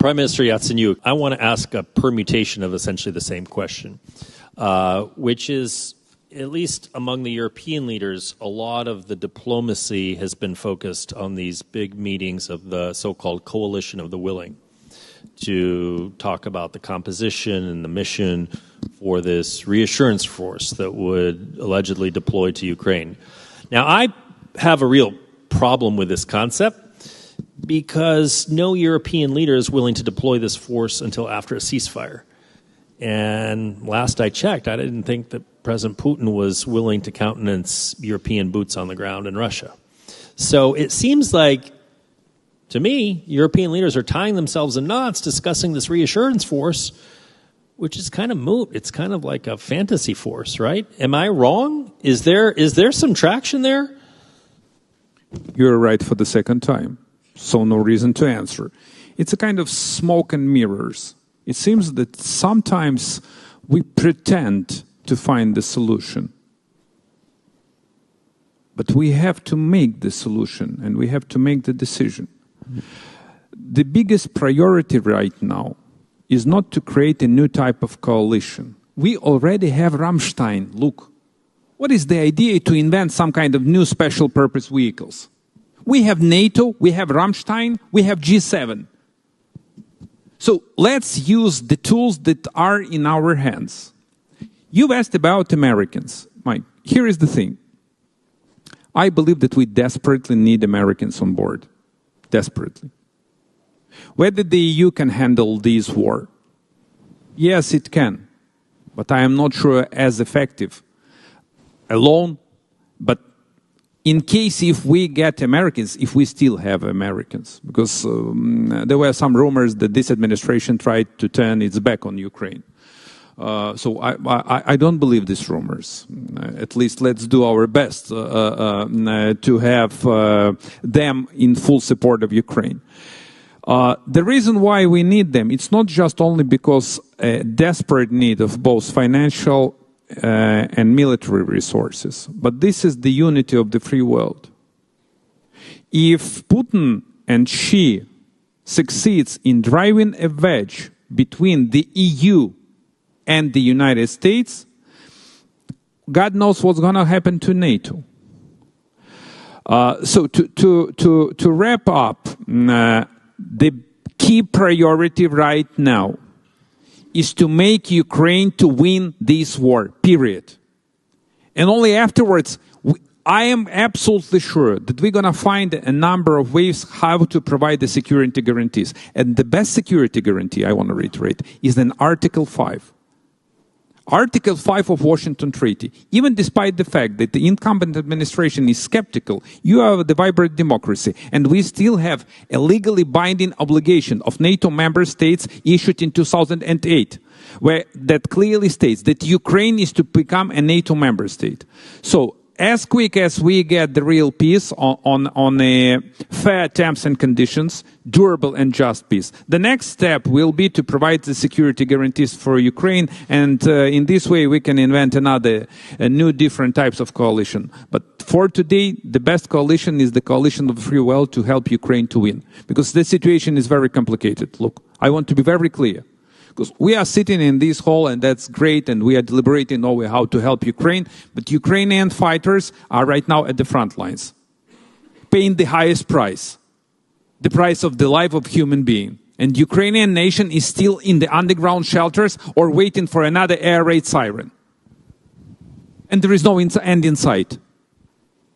Prime Minister Yatsenyuk, I want to ask a permutation of essentially the same question, which is, at least among the European leaders, a lot of the diplomacy has been focused on these big meetings of the so-called coalition of the willing to talk about the composition and the mission for this reassurance force that would allegedly deploy to Ukraine. Now, I have a real problem with this concept because no European leader is willing to deploy this force until after a ceasefire. And last I checked, I didn't think that President Putin was willing to countenance European boots on the ground in Russia. So it seems like, to me, European leaders are tying themselves in knots discussing this reassurance force, which is kind of moot. It's kind of like a fantasy force, right? Am I wrong? Is there some traction there? You're right for the second time, so no reason to answer. It's a kind of smoke and mirrors. It seems that sometimes we pretend to find the solution. But we have to make the solution, and we have to make the decision. The biggest priority right now is not to create a new type of coalition. We already have Ramstein. Look, what is the idea to invent some kind of new special purpose vehicles? We have NATO, we have Ramstein, we have G7. So let's use the tools that are in our hands. You've asked about Americans. Mike, here is the thing. I believe that we desperately need Americans on board. Desperately. Whether the EU can handle this war? Yes, it can. But I am not sure as effective alone. But in case if we get Americans, if we still have Americans, because there were some rumors that this administration tried to turn its back on Ukraine. So I don't believe these rumors. At least let's do our best to have them in full support of Ukraine. The reason why we need them, it's not just only because a desperate need of both financial and military resources, but this is the unity of the free world. If Putin and Xi succeeds in driving a wedge between the EU and the United States, God knows what's going to happen to NATO. So to wrap up, the key priority right now is to make Ukraine to win this war, period. And only afterwards, I am absolutely sure that we're going to find a number of ways how to provide the security guarantees. And the best security guarantee, I want to reiterate, is in Article 5. Article 5 of Washington Treaty, even despite the fact that the incumbent administration is skeptical, you have the vibrant democracy, and we still have a legally binding obligation of NATO member states issued in 2008, where that clearly states that Ukraine is to become a NATO member state. So, as quick as we get the real peace on a fair terms and conditions, durable and just peace, the next step will be to provide the security guarantees for Ukraine, and in this way we can invent new different types of coalition. But for today, the best coalition is the coalition of the free world to help Ukraine to win, because the situation is very complicated. Look, I want to be very clear. Because we are sitting in this hall, and that's great, and we are deliberating over how to help Ukraine, but Ukrainian fighters are right now at the front lines, paying the highest price, the price of the life of human being. And Ukrainian nation is still in the underground shelters or waiting for another air raid siren. And there is no end in sight.